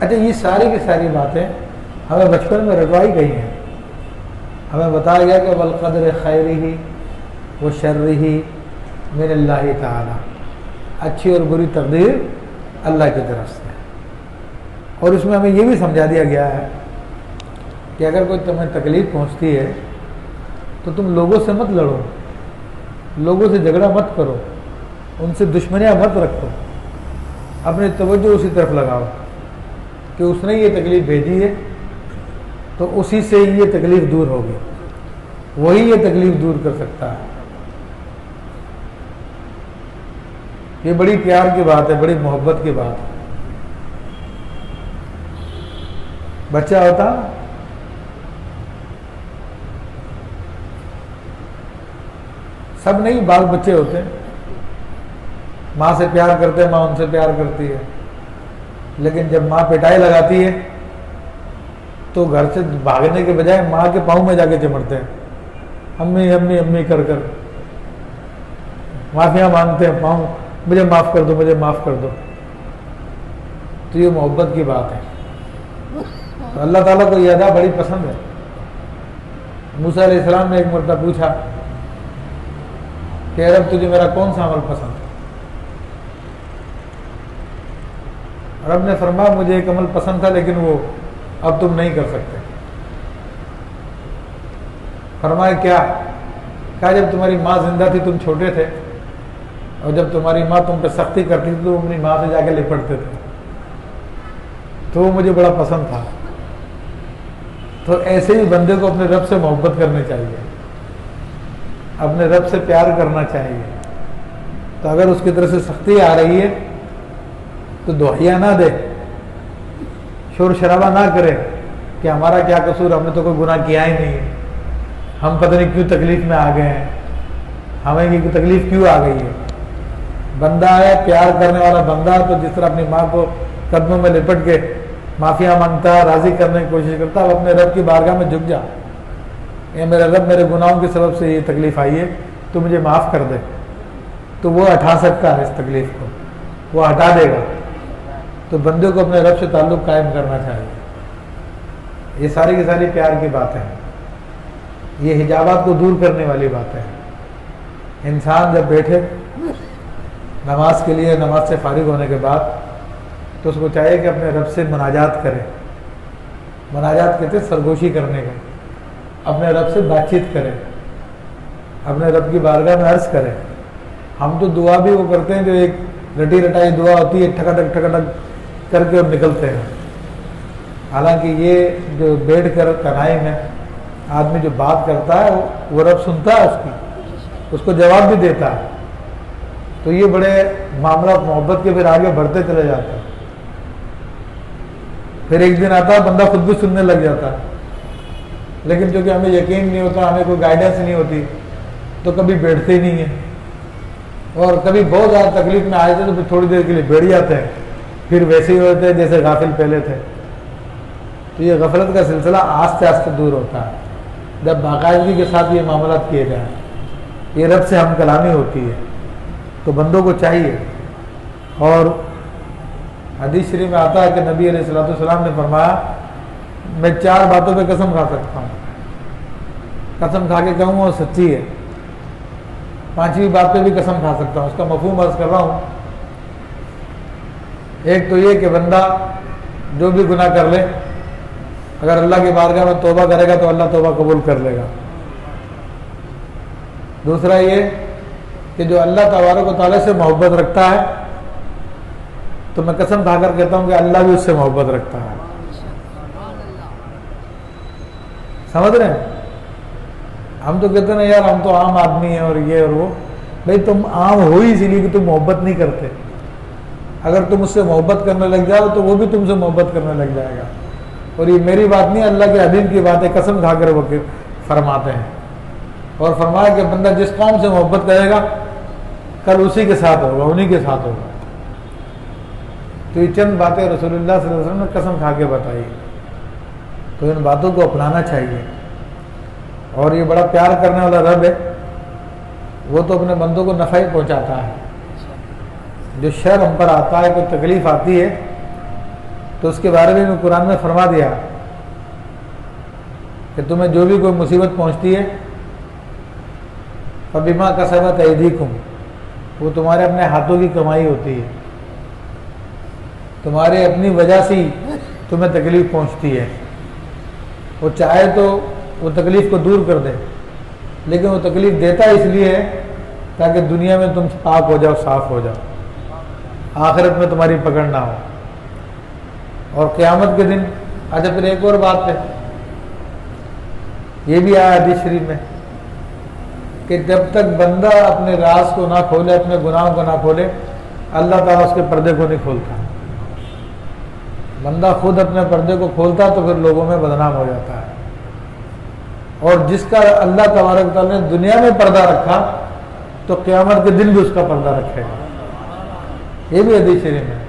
اچھا یہ ساری کی ساری باتیں ہمیں بچپن میں رٹوائی گئی ہیں. ہمیں بتایا گیا کہ والقدر خیرہ و شرہ من اللہ تعالی، اچھی اور بری تقدیر اللہ کی طرف سے. اور اس میں ہمیں یہ بھی سمجھا دیا گیا ہے کہ اگر کوئی تمہیں تکلیف پہنچتی ہے تو تم لوگوں سے مت لڑو، لوگوں سے جھگڑا مت کرو، ان سے دشمنیاں مت رکھو، اپنی توجہ اسی طرف لگاؤ کہ اس نے یہ تکلیف بھیجی ہے تو اسی سے یہ تکلیف دور ہوگی، وہی یہ تکلیف دور کر سکتا ہے. یہ بڑی پیار کی بات ہے، بڑی محبت کی بات ہے. بچہ ہوتا سب نہیں، بعض بچے ہوتے ہیں ماں سے پیار کرتے ہیں، ماں ان سے پیار کرتی ہے، لیکن جب ماں پٹائی لگاتی ہے تو گھر سے بھاگنے کے بجائے ماں کے پاؤں میں جا کے چمٹتے ہیں، امی امی امی کر کر معافیاں مانگتے ہیں، پاؤں مجھے معاف کر دو، مجھے معاف کر دو. تو یہ محبت کی بات ہے. تو اللہ تعالیٰ کو یہ ادا بڑی پسند ہے. موسیٰ علیہ السلام نے ایک مرتبہ پوچھا کہ رب تجھے میرا کون سا عمل پسند ہے؟ رب نے فرمایا مجھے ایک عمل پسند تھا لیکن وہ اب تم نہیں کر سکتے. فرمایا کیا؟ کہا جب تمہاری ماں زندہ تھی تم چھوٹے تھے اور جب تمہاری ماں تم پہ سختی کرتی تھی تو اپنی ماں سے جا کے لپٹتے تھے، تو وہ مجھے بڑا پسند تھا. تو ایسے ہی بندے کو اپنے رب سے محبت کرنی چاہیے، اپنے رب سے پیار کرنا چاہیے. تو اگر اس کی طرف سے سختی آ رہی ہے تو دہیا نہ دے، شور شرابہ نہ کرے کہ ہمارا کیا قصور، ہم نے تو کوئی گناہ کیا ہی نہیں ہے، ہم پتہ نہیں کیوں تکلیف میں آ گئے ہیں، ہمیں یہ تکلیف کیوں آ گئی ہے. بندہ ہے پیار کرنے والا بندہ، تو جس طرح اپنی ماں کو قدموں میں لپٹ کے معافیاں مانگتا ہے، راضی کرنے کی کوشش کرتا ہے، وہ اپنے رب کی بارگاہ میں جھک جا، اے میرا رب میرے گناہوں کے سبب سے یہ تکلیف آئی ہے تو مجھے معاف کر دے. تو وہ ہٹا سکتا ہے اس تکلیف کو، وہ ہٹا دے گا. تو بندے کو اپنے رب سے تعلق قائم کرنا چاہیے. یہ ساری کی ساری پیار کی باتیں ہیں، یہ حجابات کو دور کرنے والی باتیں ہیں. انسان جب بیٹھے نماز کے لیے، نماز سے فارغ ہونے کے بعد، تو اس کو چاہیے کہ اپنے رب سے مناجات کرے. مناجات کہتے ہیں سرگوشی کرنے کا، اپنے رب سے بات چیت کرے، اپنے رب کی بارگاہ میں عرض کرے. ہم تو دعا بھی وہ کرتے ہیں جو ایک رٹی رٹائی دعا ہوتی ہے، ٹھکٹک کر کے اور نکلتے ہیں. حالانکہ یہ جو بیٹھ کر کنائی میں آدمی جو بات کرتا ہے وہ رب سنتا ہے، اس کو جواب بھی دیتا ہے. تو یہ بڑے معاملات محبت کے پھر آگے بڑھتے چلے جاتے ہیں. پھر ایک دن آتا ہے بندہ خود بھی سننے لگ جاتا ہے، لیکن چونکہ ہمیں یقین نہیں ہوتا، ہمیں کوئی گائیڈنس نہیں ہوتی، تو کبھی بیٹھتے ہی نہیں ہیں. اور کبھی بہت زیادہ تکلیف میں آئے تھے تو پھر تھوڑی دیر کے لیے بیٹھ جاتے ہیں، پھر ویسے ہی ہوتے ہیں جیسے غافل پہلے تھے. تو یہ غفلت کا سلسلہ آہستہ آہستہ دور ہوتا ہے جب باقاعدگی کے ساتھ یہ معاملات کیے جائیں. یہ رب سے ہم کلامی ہوتی ہے. تو بندوں کو چاہیے. اور حدیث شریف میں آتا ہے کہ نبی علیہ الصلوۃ والسلام نے فرمایا میں 4 باتوں پہ قسم کھا سکتا ہوں، قسم کھا کے کہوں وہ سچی ہے. 5ویں بات پہ بھی قسم کھا سکتا ہوں. اس کا مفہوم عرض کر رہا ہوں. ایک تو یہ کہ بندہ جو بھی گناہ کر لے، اگر اللہ کی بارگاہ میں توبہ کرے گا تو اللہ توبہ قبول کر لے گا. دوسرا یہ کہ جو اللہ تبارک و تعالیٰ سے محبت رکھتا ہے تو میں قسم کھا کر کہتا ہوں کہ اللہ بھی اس سے محبت رکھتا ہے. سمجھ رہے ہیں؟ ہم تو کہتے ہیں نا یار ہم تو عام آدمی ہیں اور یہ اور وہ. بھائی تم عام ہو ہی اسی لیے کہ تم محبت نہیں کرتے. اگر تم اس سے محبت کرنے لگ جاؤ تو وہ بھی تم سے محبت کرنے لگ جائے گا. اور یہ میری بات نہیں، اللہ کے حبیب کی بات ہے، قسم کھا کر وہ فرماتے ہیں. اور فرمایا کہ بندہ جس قوم سے محبت کرے گا کل اسی کے ساتھ ہوگا، انہی کے ساتھ ہوگا. تو یہ چند باتیں رسول اللہ صلی اللہ علیہ وسلم نے قسم کھا کے بتائی. تو ان باتوں کو اپنانا چاہیے. اور یہ بڑا پیار کرنے والا رب ہے، وہ تو اپنے بندوں کو نفع ہی پہنچاتا ہے. جو شر ہم پر آتا ہے، کوئی تکلیف آتی ہے تو اس کے بارے میں قرآن میں فرما دیا کہ تمہیں جو بھی کوئی مصیبت پہنچتی ہے فبما کسبت ایدیکم، وہ تمہارے اپنے ہاتھوں کی کمائی ہوتی ہے، تمہارے اپنی وجہ سے ہی تمہیں تکلیف پہنچتی ہے۔ وہ چاہے تو وہ تکلیف کو دور کر دے، لیکن وہ تکلیف دیتا اس لیے ہے تاکہ دنیا میں تم پاک ہو جاؤ، صاف ہو جاؤ، آخرت میں تمہاری پکڑ نہ ہو۔ اور قیامت کے دن اچھا پھر ایک اور بات ہے، یہ بھی آیا حدیث شریف میں کہ جب تک بندہ اپنے راز کو نہ کھولے، اپنے گناہوں کو نہ کھولے، اللہ تعالیٰ اس کے پردے کو نہیں کھولتا۔ بندہ خود اپنے پردے کو کھولتا تو پھر لوگوں میں بدنام ہو جاتا ہے، اور جس کا اللہ تبارک و تعالیٰ نے دنیا میں پردہ رکھا تو قیامت کے دن بھی اس کا پردہ رکھے گا۔ یہ بھی حدیث شریف میں